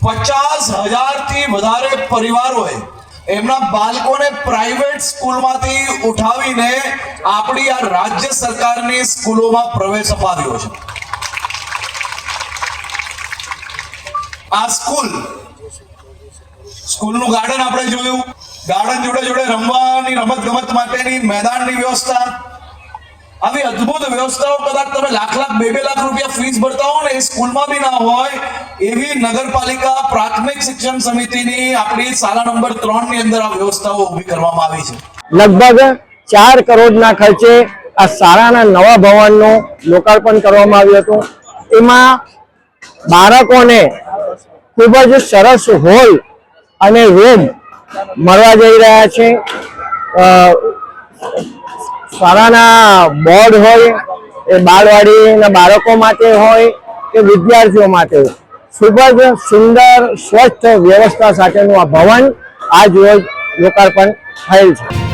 50,000 થી વધારે પરિવારોએ એમના બાળકોને પ્રાઇવેટ સ્કૂલમાંથી ઉઠાવીને આપણી આ રાજ્ય સરકારની સ્કૂલોમાં પ્રવેશ અપાવ્યો છે। આ સ્કૂલનું ગાર્ડન આપણે જોયું, ગાર્ડન જોડે જોડે રમવાની રમત ગમત માટેની મેદાનની વ્યવસ્થા, આવી અદ્ભુત વ્યવસ્થાઓ કદાચ તમે લાખ 2 લાખ રૂપિયા ફીસ ભરતા હો ને એ સ્કૂલમાં બી ના હોય એવી નગરપાલિકા પ્રાથમિક શિક્ષણ સમિતિની આપણી શાળા નંબર 3 ની અંદર આ વ્યવસ્થાઓ ઊભી કરવામાં આવી છે। લગભગ 4 કરોડના ખર્ચે આ શાળાના નવા ભવનનું લોકાર્પણ કરવામાં આવ્યું હતું। એમાં બાળકોને ખૂબ જ સરસ હોલ અને રૂમ મળવા જઈ રહ્યા છે। શાળાના બોર્ડ હોય એ બાળવાડીના બાળકો માટે હોય કે વિદ્યાર્થીઓ માટે ખૂબ જ સુંદર સ્વચ્છ વ્યવસ્થા સાથેનું આ ભવન આજ રોજ લોકાર્પણ થયેલ છે।